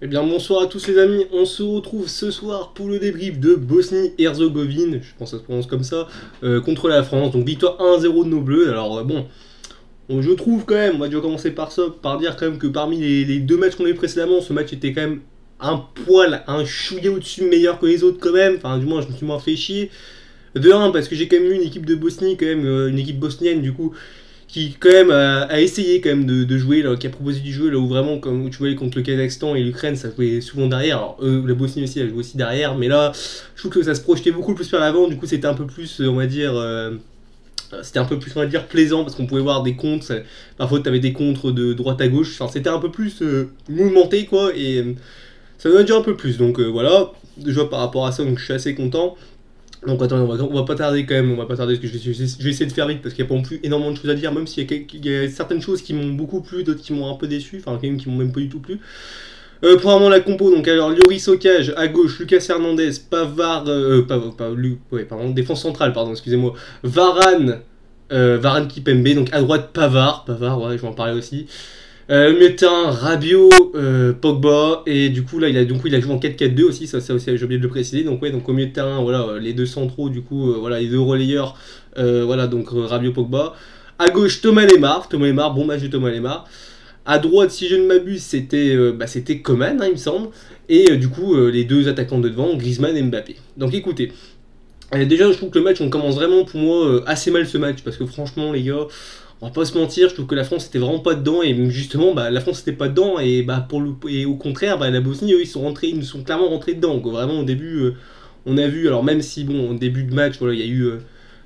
Eh bien bonsoir à tous les amis, on se retrouve ce soir pour le débrief de Bosnie-Herzégovine, je pense que ça se prononce comme ça, contre la France. Donc victoire 1-0 de nos bleus. Alors je trouve quand même, on va déjà commencer par ça, par dire quand même que parmi les deux matchs qu'on a eu précédemment, ce match était quand même un poil, un chouïa au-dessus meilleur que les autres quand même. Enfin du moins je me suis moins fait chier. De un parce que j'ai quand même eu une équipe de Bosnie, quand même une équipe bosnienne du coup qui quand même a essayé quand même de jouer, là, qui a proposé du jeu là où vraiment comme tu voyais contre le Kazakhstan et l'Ukraine ça jouait souvent derrière. Alors la Bosnie aussi elle joue aussi derrière, mais là je trouve que ça se projetait beaucoup plus vers l'avant. Du coup c'était un peu plus on va dire c'était un peu plus on va dire plaisant parce qu'on pouvait voir des contres. Parfois tu avais des contres de droite à gauche. Enfin c'était un peu plus mouvementé quoi et ça m'a dit un peu plus. Donc voilà déjà par rapport à ça donc je suis assez content. Donc attends, on va pas tarder quand même, on va pas tarder parce que je vais essayer de faire vite parce qu'il n'y a pas non plus énormément de choses à dire, même s'il y a, il y a certaines choses qui m'ont beaucoup plu, d'autres qui m'ont un peu déçu, enfin quand même qui m'ont même pas du tout plu. Premièrement la compo, donc alors Lloris au cage, à gauche Lucas Hernandez, Pavard, ouais, pardon, défense centrale, pardon, excusez-moi, Varane, Varane Kipembe, donc à droite Pavard, ouais, je vais en parler aussi. Milieu de terrain, Rabiot, Pogba, et du coup là il a joué en 4-4-2 aussi, ça aussi j'ai oublié de le préciser. Donc ouais, donc au milieu de terrain, voilà, les deux centraux, du coup, voilà, les deux relayeurs, voilà, donc Rabiot, Pogba. À gauche, Thomas Lemar, bon match de Thomas Lemar. À droite, si je ne m'abuse, c'était Coman, hein, il me semble. Et du coup, les deux attaquants de devant, Griezmann et Mbappé. Donc écoutez, déjà je trouve que le match, on commence vraiment pour moi assez mal ce match, parce que franchement les gars, on va pas se mentir, je trouve que la France était vraiment pas dedans et justement la France était pas dedans et et au contraire la Bosnie eux ils nous sont clairement rentrés dedans quoi. Vraiment au début on a vu alors même si bon au début de match voilà il y a eu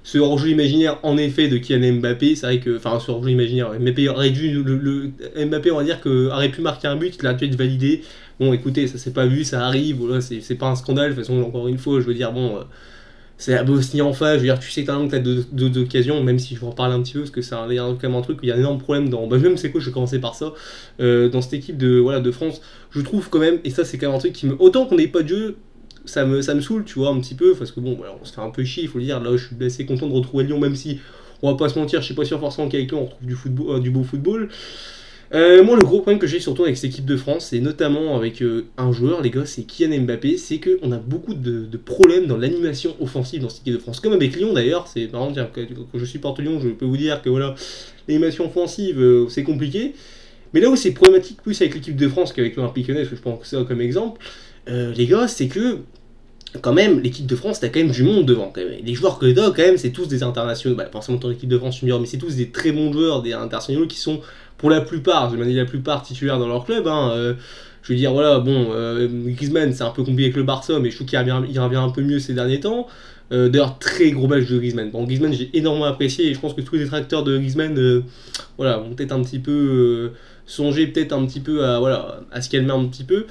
ce hors-jeu imaginaire en effet de Kylian Mbappé, c'est vrai que enfin ce hors-jeu imaginaire Mbappé aurait dû Mbappé on va dire que aurait pu marquer un but, il a dû être validé. Bon écoutez, ça s'est pas vu, ça arrive, voilà, c'est pas un scandale, de toute façon encore une fois, je veux dire c'est la Bosnie en face, je veux dire, tu sais quand même que t'as deux occasions, même si je vais en parler un petit peu, parce que c'est quand même un truc où il y a un énorme problème dans. Même c'est quoi, je vais commencer par ça. Dans cette équipe de France, je trouve quand même, et ça c'est quand même un truc qui me. Autant qu'on n'ait pas de jeu, ça me saoule, tu vois, un petit peu, parce que bon, voilà, on se fait un peu chier, il faut le dire. Là, je suis assez content de retrouver Lyon, même si, on va pas se mentir, je suis pas sûr forcément qu'avec Lyon on retrouve du, football, du beau football. Moi, le gros problème que j'ai surtout avec cette équipe de France, c'est notamment avec un joueur, les gars, c'est Kylian Mbappé, c'est qu'on a beaucoup de problèmes dans l'animation offensive dans cette équipe de France. Comme avec Lyon d'ailleurs, c'est marrant de dire que quand je supporte Lyon, je peux vous dire que voilà, l'animation offensive, c'est compliqué. Mais là où c'est problématique plus avec l'équipe de France qu'avec l'Olympique Lyonnais, parce que je prends ça comme exemple, les gars, c'est que quand même, l'équipe de France, t'as quand même du monde devant. Quand même. Les joueurs que t'as, quand même, c'est tous des internationaux. Forcément, ton équipe de France junior, mais c'est tous des très bons joueurs, des internationaux qui sont, pour la plupart, je vais dire la plupart, titulaires dans leur club. Hein. Je veux dire, voilà, bon, Griezmann, c'est un peu compliqué avec le Barça, mais je trouve il revient un peu mieux ces derniers temps. D'ailleurs, très gros match de Griezmann. Bon, Griezmann, j'ai énormément apprécié, et je pense que tous les détracteurs de Griezmann, voilà, vont peut-être un petit peu songer peut-être un petit peu à, voilà, à se calmer un petit peu.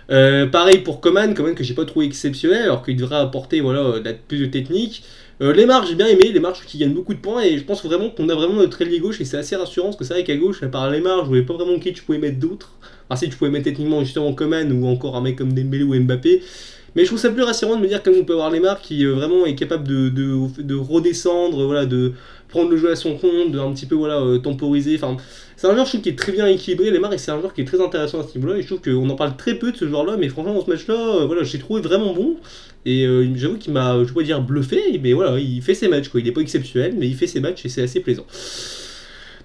Pareil pour Coman que j'ai pas trouvé exceptionnel, alors qu'il devrait apporter voilà, plus de technique. Les marches, j'ai bien aimé, les marches qui gagnent beaucoup de points, et je pense vraiment qu'on a vraiment notre ailier gauche, et c'est assez rassurant, parce que c'est vrai qu'à gauche, à part les marches, je voyais pas vraiment qui tu pouvais mettre d'autres. Enfin, si tu pouvais mettre techniquement justement Coman, ou encore un mec comme Dembélé ou Mbappé. Mais je trouve ça plus rassurant de me dire qu'on peut avoir les marques qui vraiment est capable de redescendre, voilà, de prendre le jeu à son compte, de un petit peu voilà, temporiser. Enfin, c'est un joueur je trouve qui est très bien équilibré, les marques, et c'est un joueur qui est très intéressant à ce niveau-là. Et je trouve qu'on en parle très peu de ce joueur-là, mais franchement dans ce match-là, voilà, j'ai trouvé vraiment bon. Et j'avoue qu'il m'a, je pourrais dire, bluffé, mais voilà, il fait ses matchs, quoi. Il est pas exceptionnel, mais il fait ses matchs et c'est assez plaisant.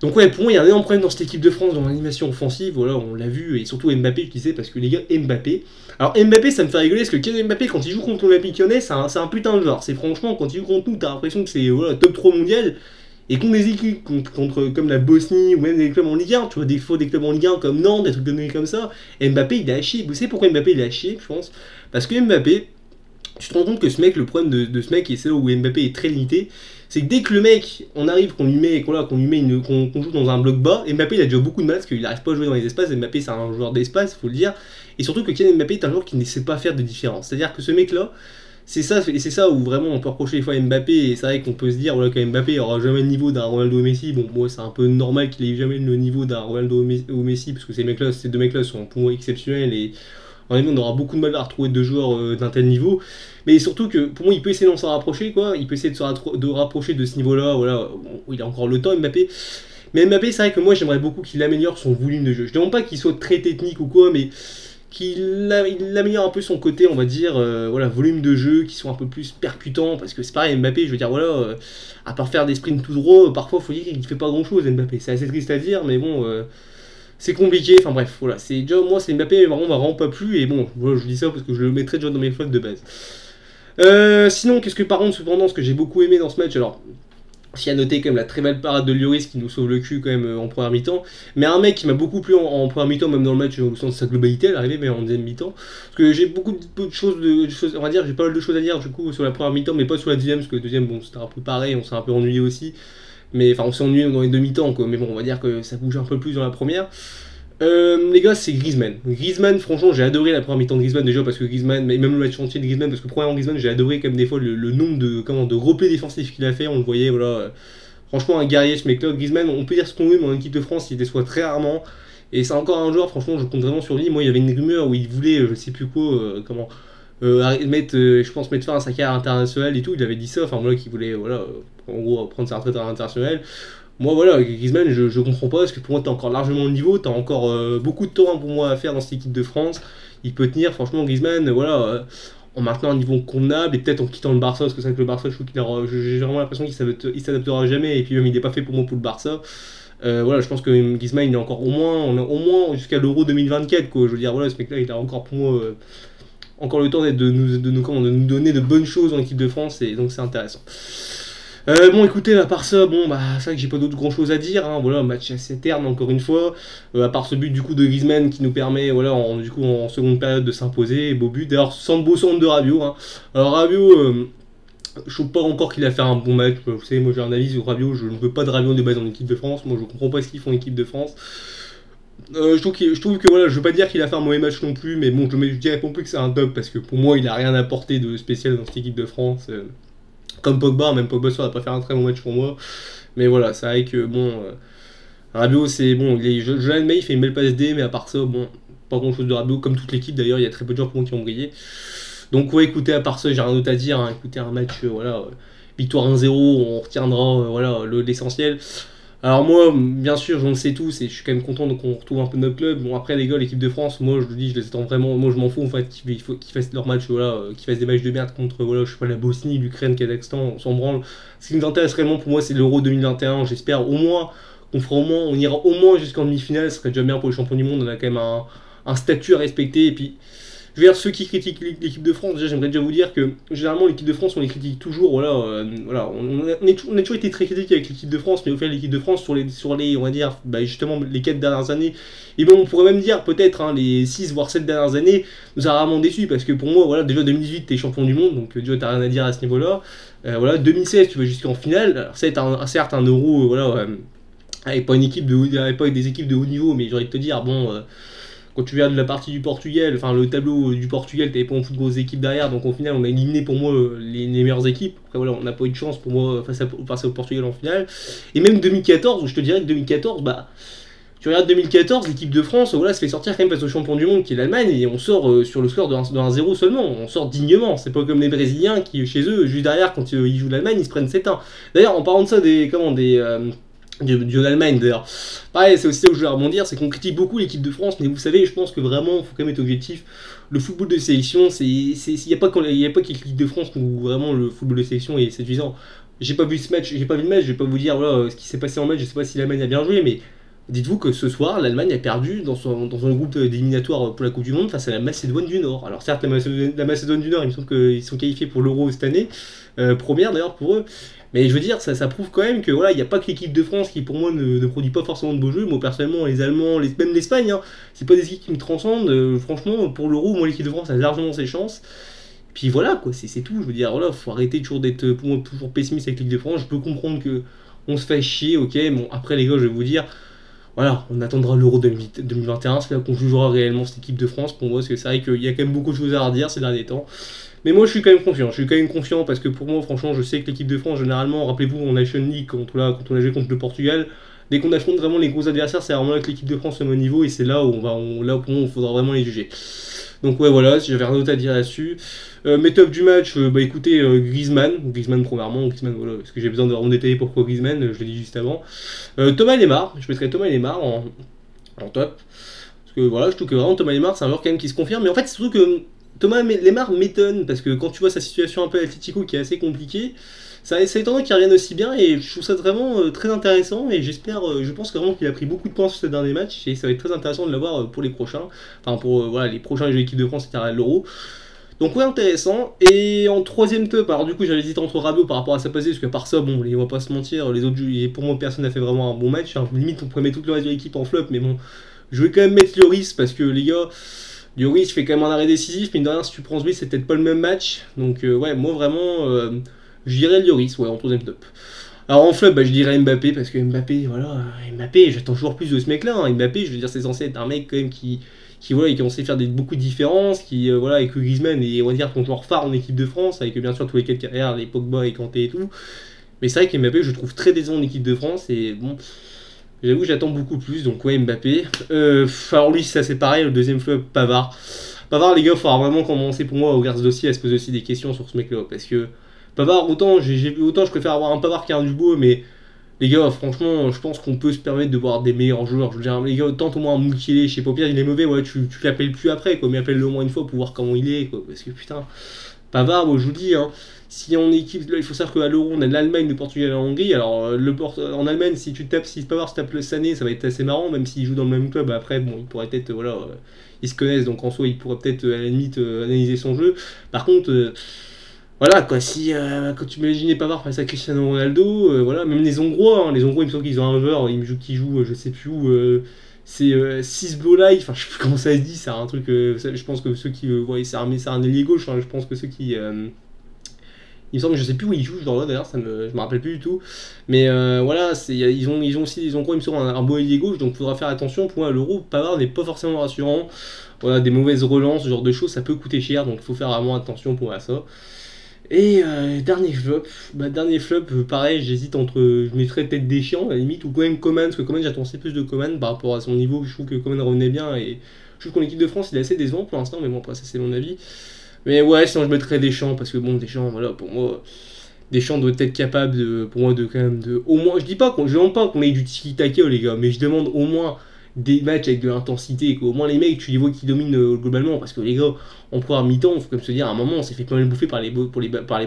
Donc ouais, pour moi, il y a un énorme problème dans cette équipe de France, dans l'animation offensive, voilà, on l'a vu, et surtout Mbappé, je disais, parce que les gars, Mbappé... Alors Mbappé, ça me fait rigoler, parce que Kylian Mbappé, quand il joue contre l'Olympique Lyonnais, c'est un putain de joueur. C'est franchement, quand il joue contre nous, t'as l'impression que c'est voilà, top 3 mondial, et contre des équipes comme la Bosnie, ou même des clubs en Ligue 1, tu vois, des fois des clubs en Ligue 1 comme Nantes, des trucs de comme ça, Mbappé, il a chier. Vous savez pourquoi Mbappé, il a chier, je pense? Parce que Mbappé, tu te rends compte que ce mec, le problème de ce mec, et c'est là où Mbappé est très limité, c'est que dès que le mec, on arrive, qu'on joue dans un bloc bas, Mbappé il a déjà beaucoup de mal parce qu'il n'arrive pas à jouer dans les espaces. Mbappé c'est un joueur d'espace, faut le dire, et surtout que Kylian Mbappé est un joueur qui ne sait pas faire de différence. C'est-à-dire que ce mec-là, c'est ça où vraiment on peut reprocher des fois à Mbappé, et c'est vrai qu'on peut se dire voilà, que Mbappé aura jamais le niveau d'un Ronaldo ou Messi. Bon, moi c'est un peu normal qu'il ait jamais le niveau d'un Ronaldo ou Messi, parce que ces deux mecs-là sont pour moi exceptionnels, et en effet, on aura beaucoup de mal à retrouver deux joueurs d'un tel niveau. Mais surtout que pour moi, il peut essayer d'en s'en rapprocher, quoi. Il peut essayer de rapprocher de ce niveau-là. Voilà, bon, il a encore le temps, Mbappé. Mais Mbappé, c'est vrai que moi, j'aimerais beaucoup qu'il améliore son volume de jeu. Je ne demande pas qu'il soit très technique ou quoi, mais qu'il améliore un peu son côté, on va dire, voilà, volume de jeu, qui sont un peu plus percutants, parce que c'est pareil, Mbappé, je veux dire, voilà, à part faire des sprints tout droits, parfois, il faut dire qu'il ne fait pas grand-chose, Mbappé. C'est assez triste à dire, mais bon, c'est compliqué, enfin bref, voilà, c'est déjà, moi, c'est Mbappé, vraiment, on m'a vraiment pas plu, et bon, voilà, je dis ça parce que je le mettrais déjà dans mes flottes de base. Sinon, qu'est-ce que par contre, cependant, ce que j'ai beaucoup aimé dans ce match, alors, s'il y a noté quand même la très belle parade de Lloris qui nous sauve le cul quand même en première mi-temps. Mais un mec qui m'a beaucoup plu en première mi-temps, même dans le match au sens de sa globalité, à l'arrivée, mais en deuxième mi-temps. Parce que j'ai beaucoup de choses, on va dire, j'ai pas mal de choses à dire du coup sur la première mi-temps, mais pas sur la deuxième, parce que la deuxième, bon, c'était un peu pareil, on s'est un peu ennuyé aussi. Mais enfin, on s'est ennuyé dans les deux mi-temps, quoi. Mais bon, on va dire que ça bouge un peu plus dans la première. Les gars, c'est Griezmann. Griezmann, franchement, j'ai adoré la première mi-temps de Griezmann déjà parce que Griezmann, mais même le match entier de Griezmann, parce que premièrement, Griezmann, j'ai adoré quand même des fois le nombre de replays défensifs qu'il a fait. On le voyait, voilà. Franchement, un guerrier ce mec-là. Griezmann, on peut dire ce qu'on veut, mais en équipe de France, il déçoit très rarement. Et c'est encore un joueur, franchement, je compte vraiment sur lui. Moi, il y avait une rumeur où il voulait, je sais plus quoi, je pense, mettre fin à sa carrière internationale et tout. Il avait dit ça, enfin, voilà, qu'il voulait, voilà, en gros, prendre sa retraite internationale. Moi, voilà, Griezmann, je comprends pas, parce que pour moi, t'as encore largement le niveau, t'as encore beaucoup de temps pour moi à faire dans cette équipe de France. Il peut tenir, franchement, Griezmann, voilà, en maintenant un niveau convenable, et peut-être en quittant le Barça, parce que c'est vrai que le Barça, je trouve j'ai vraiment l'impression qu'il s'adaptera jamais, et puis même, il n'est pas fait pour moi pour le Barça. Voilà, je pense que Griezmann, il est encore au moins jusqu'à l'Euro 2024, quoi. Je veux dire, voilà, ce mec-là, il a encore pour moi encore le temps de nous donner de bonnes choses en équipe de France, et donc c'est intéressant. Bon, écoutez, à part ça, bon, bah, c'est vrai que j'ai pas d'autre grand chose à dire, hein, voilà, match assez terne encore une fois, à part ce but du coup de Griezmann qui nous permet, voilà, du coup en seconde période de s'imposer, beau but, d'ailleurs, sans beau centre de Rabiot, hein. Alors Rabiot, je trouve pas encore qu'il a fait un bon match, vous savez, moi j'ai un avis sur Rabiot, je ne veux pas de Rabiot de base en équipe de France, moi je comprends pas ce qu'ils font en équipe de France. Je trouve que voilà, je veux pas dire qu'il a fait un mauvais match non plus, mais bon, je dirais pas plus que c'est un top parce que pour moi il a rien apporté de spécial dans cette équipe de France. Comme Pogba, même Pogba ça va pas faire un très bon match pour moi. Mais voilà, c'est vrai que bon, Rabiot c'est bon, je l'admets, il fait une belle passe D, mais à part ça, bon, pas grand chose de Rabiot, comme toute l'équipe d'ailleurs, il y a très peu de joueurs pour moi qui ont brillé. Donc ouais, écoutez, à part ça, j'ai rien d'autre à dire, hein. Écoutez, un match, voilà, victoire 1-0, on retiendra voilà, l'essentiel. Alors moi, bien sûr, j'en sais tous et je suis quand même content qu'on retrouve un peu notre club. Bon après les gars, l'équipe de France, moi je le dis, je les attends vraiment, moi je m'en fous en fait qu'ils fassent leur match, voilà, qu'ils fassent des matchs de merde contre voilà, je sais pas la Bosnie, l'Ukraine, Kazakhstan, on s'en branle. Ce qui nous intéresse réellement pour moi c'est l'Euro 2021, j'espère au moins qu'on fera au moins, on ira au moins jusqu'en demi-finale, ce serait déjà bien pour les champions du monde, on a quand même un statut à respecter et puis je veux dire, ceux qui critiquent l'équipe de France, déjà j'aimerais déjà vous dire que généralement l'équipe de France on les critique toujours, voilà, voilà on a toujours été très critique avec l'équipe de France, mais au final l'équipe de France sur les on va dire, bah, justement les 4 dernières années, et bon on pourrait même dire peut-être hein, les 6 voire 7 dernières années, nous a rarement déçus, parce que pour moi, voilà, déjà 2018 t'es champion du monde, donc déjà t'as rien à dire à ce niveau-là, voilà, 2016 tu vas jusqu'en finale, alors c'est certes un euro, voilà, avec pas une équipe avec pas des équipes de haut niveau, mais j'ai envie de te dire, bon... quand tu viens de la partie du Portugal, enfin le tableau du Portugal, t'avais pas beaucoup de grosses équipes derrière, donc au final on a éliminé pour moi les meilleures équipes. Après voilà, on n'a pas eu de chance pour moi face au Portugal en finale. Et même 2014, je te dirais que 2014, bah tu regardes 2014, l'équipe de France, voilà, se fait sortir quand même face au champion du monde qui est l'Allemagne, et on sort sur le score de 1-0 seulement, on sort dignement. C'est pas comme les Brésiliens qui chez eux, juste derrière quand ils jouent l'Allemagne, ils se prennent 7-1. D'ailleurs en parlant de ça, de l'Allemagne d'ailleurs. Pareil, c'est aussi ça où je voulais rebondir, c'est qu'on critique beaucoup l'équipe de France, mais vous savez, je pense que vraiment, il faut quand même être objectif. Le football de sélection, il n'y a pas que l'équipe de France où vraiment le football de sélection est séduisant. J'ai pas vu le match, je vais pas vous dire voilà, ce qui s'est passé en match, je sais pas si l'Allemagne a bien joué, mais dites-vous que ce soir, l'Allemagne a perdu dans un groupe d'éliminatoires pour la Coupe du Monde face à la Macédoine du Nord. Alors certes, la Macédoine du Nord, il me semble qu'ils sont qualifiés pour l'Euro cette année, première d'ailleurs pour eux. Mais je veux dire, ça prouve quand même que voilà, il n'y a pas que l'équipe de France qui pour moi ne produit pas forcément de beaux jeux. Moi personnellement, les Allemands, même l'Espagne, hein, c'est pas des équipes qui me transcendent. Franchement, pour l'Euro, moi l'équipe de France a largement ses chances. Puis voilà, quoi, c'est tout. Je veux dire, voilà, faut arrêter toujours d'être pour moi toujours pessimiste avec l'équipe de France. Je peux comprendre que on se fait chier, ok. Bon, après les gars, je vais vous dire, voilà, on attendra l'Euro 2021, c'est là qu'on jugera réellement cette équipe de France pour moi, parce que c'est vrai qu'il y a quand même beaucoup de choses à redire ces derniers temps. Mais moi je suis quand même confiant, parce que pour moi franchement je sais que l'équipe de France généralement, rappelez-vous en Nation League quand on a joué contre le Portugal, dès qu'on affronte vraiment les gros adversaires, c'est vraiment avec l'équipe de France au même niveau et c'est là où là pour moi il faudra vraiment les juger. Donc ouais voilà, si j'avais rien d'autre à dire là-dessus. Mes tops du match, bah écoutez, Griezmann premièrement, Griezmann voilà, parce que j'ai besoin de vraiment détailler pourquoi Griezmann, je l'ai dit juste avant. Thomas Lemar, je mettrais Thomas Lemar en top. que voilà, je trouve que vraiment Thomas Lemar, c'est un joueur quand même qui se confirme. Mais en fait, c'est surtout que Thomas Lemar m'étonne, parce que quand tu vois sa situation un peu à Atletico qui est assez compliquée, c'est étonnant qu'il revienne aussi bien, et je trouve ça vraiment très intéressant, et j'espère, je pense vraiment qu'il a pris beaucoup de points sur ces derniers matchs, et ça va être très intéressant de l'avoir pour les prochains, enfin pour voilà, les prochains jeux d'équipe de France, etc. à l'Euro. Donc ouais, intéressant. Et en troisième top, alors du coup j'avais hésité entre Rabiot par rapport à sa passée, parce que par ça, bon, on va pas se mentir, les autres, pour moi personne n'a fait vraiment un bon match, hein. Limite on pourrait mettre toute le reste de l'équipe en flop, mais bon, je vais quand même mettre Lloris, parce que les gars, Lloris fait quand même un arrêt décisif, mais de rien, si tu prends ce but, c'est peut-être pas le même match. Donc ouais, moi vraiment, je dirais Lloris, ouais, en troisième top. Alors en flop, bah, je dirais Mbappé, parce que Mbappé, voilà, Mbappé, j'attends toujours plus de ce mec-là, hein. Mbappé, je veux dire, c'est censé être un mec quand même qui voilà, qui sait faire beaucoup de différences, qui voilà, avec Griezmann et on va dire ton joueur phare en équipe de France, avec bien sûr tous les 4 carrières, les Pogba et Kanté et tout. Mais c'est vrai qu'Mbappé, je le trouve très décevant en équipe de France, et bon, j'avoue que j'attends beaucoup plus, donc ouais, Mbappé. Alors lui, ça c'est pareil, le deuxième flop, Pavard. Pavard, les gars, il faudra vraiment commencer pour moi au regarder ce dossier à se poser aussi des questions sur ce mec-là, parce que Pavard, autant je préfère avoir un Pavard qu'un Dubois, mais les gars, franchement, je pense qu'on peut se permettre de voir des meilleurs joueurs. Je veux dire, les gars, tente au moins un Moukielé, je sais pas, Pierre, il est mauvais, ouais, tu l'appelles plus après, quoi, mais appelle-le au moins une fois pour voir comment il est, quoi, parce que putain, Pavard, moi je vous dis, hein, si en équipe, là, il faut savoir qu'à l'Euro, on a l'Allemagne, le Portugal et la Hongrie, alors en Allemagne, si Pavard se tape le Sané, ça va être assez marrant, même s'il joue dans le même club, après, bon, il pourrait peut-être, voilà, ils se connaissent, donc en soi, il pourrait peut-être, à la limite, analyser son jeu. Par contre, voilà quoi, si quand tu imaginais Pavard face à Cristiano Ronaldo, voilà, même les Hongrois, hein, les Hongrois il me semble qu'ils ont un joueur, qui joue, je sais plus où, c'est Sisbolai, enfin je sais plus comment ça se dit, c'est un truc, je pense que ceux qui, ouais, c'est un ailier gauche, hein, je pense que ceux qui, il me semble, je sais plus où il joue, genre là d'ailleurs, je me rappelle plus du tout, mais voilà, ils ont aussi les Hongrois, il me semble, un beau ailier gauche, donc il faudra faire attention, pour moi l'Euro, Pavard n'est pas forcément rassurant, voilà, des mauvaises relances, ce genre de choses, ça peut coûter cher, donc il faut faire vraiment attention pour ça. Et dernier flop, pareil, j'hésite entre, je mettrais peut-être Deschamps à la limite, ou quand même Coman, parce que Coman j'attends assez plus de Coman par rapport à son niveau, je trouve que Coman revenait bien, et je trouve qu'en équipe de France il est assez décevant pour l'instant, mais bon après ça c'est mon avis. Mais ouais, sinon je mettrais Deschamps, parce que bon, Deschamps, voilà, pour moi, Deschamps doit être capable pour moi, de quand même, au moins, je demande pas qu'on ait du tiki-taka les gars, mais je demande au moins des matchs avec de l'intensité, qu'au moins les mecs, tu les vois qui dominent globalement, parce que les gars, en première mi-temps, il faut comme se dire, à un moment, on s'est fait pas mal bouffer par les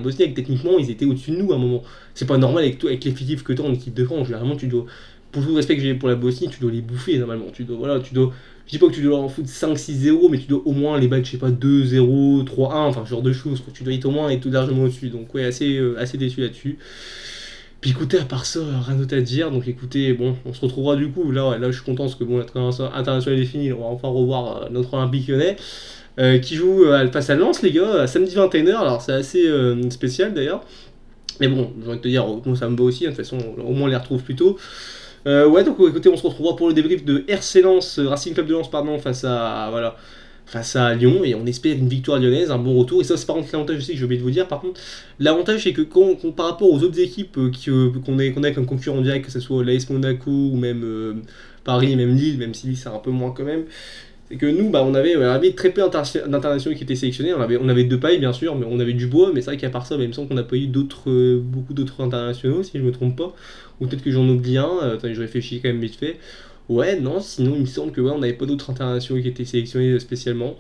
Bosniaques, techniquement, ils étaient au-dessus de nous à un moment. C'est pas normal avec l'effectif que tu as en équipe de France, généralement, tu dois, pour tout le respect que j'ai pour la Bosnie, tu dois les bouffer normalement, je dis pas que tu dois leur en foutre 5-6-0, mais tu dois au moins les battre, je sais pas, 2-0, 3-1, enfin ce genre de choses, quoi. Tu dois être au moins être tout largement au-dessus, donc ouais, assez déçu là-dessus. Puis écoutez, à part ça, rien d'autre à dire. Donc écoutez, bon, on se retrouvera du coup. Là, je suis content parce que bon, la trêve internationale est finie. On va enfin revoir notre Olympique Lyonnais qui joue face à Lens, les gars, samedi 21h. Alors c'est assez spécial d'ailleurs. Mais bon, j'ai envie de te dire, moi ça me va aussi. Hein, de toute façon, au moins on les retrouve plus tôt. Ouais, donc écoutez, on se retrouvera pour le débrief de RC Lens, Racing Club de Lens, pardon, face à Lyon, et on espère une victoire lyonnaise, un bon retour. Et ça, c'est par contre l'avantage aussi que j'ai oublié de vous dire. Par contre, l'avantage c'est que par rapport aux autres équipes qu'on a comme concurrents directs, que ce soit l'AS Monaco ou même Paris, même Lille, même si Lille c'est un peu moins quand même, c'est que nous, on avait très peu d'internationaux qui étaient sélectionnés. On avait Depay bien sûr, mais on avait Dubois, mais c'est vrai qu'à part ça, il me semble qu'on n'a pas eu beaucoup d'autres internationaux, si je me trompe pas. Ou peut-être que j'en oublie un, attendez, je réfléchis quand même vite fait. Ouais, non, sinon il me semble que ouais, on n'avait pas d'autres internationaux qui étaient sélectionnés spécialement.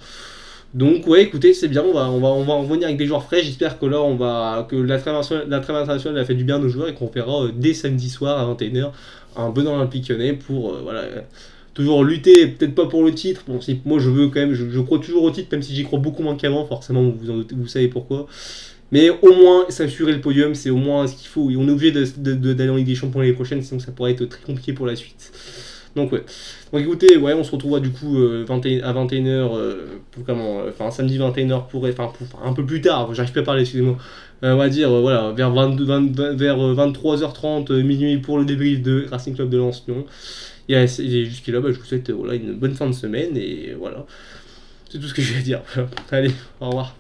Donc ouais, écoutez, c'est bien, on va en revenir avec des joueurs frais. J'espère que là, que la trêve internationale a fait du bien à nos joueurs et qu'on verra dès samedi soir à 21h un bon Olympique Lyonnais pour voilà, toujours lutter, peut-être pas pour le titre. Bon, moi je veux quand même, je crois toujours au titre, même si j'y crois beaucoup moins qu'avant, forcément vous savez pourquoi. Mais au moins s'assurer le podium, c'est au moins ce qu'il faut. Et on est obligé d'aller en Ligue des Champions l'année prochaine, sinon ça pourrait être très compliqué pour la suite. Donc ouais. Donc écoutez, ouais, on se retrouvera du coup à 21h, samedi 21h pour un peu plus tard, j'arrive pas à parler, excusez-moi. On va dire, voilà, vers 23h30, minuit pour le débrief de Racing Club de Lens Lyon. Et jusqu'à là, je vous souhaite voilà, une bonne fin de semaine, et voilà. C'est tout ce que je vais dire. Allez, au revoir.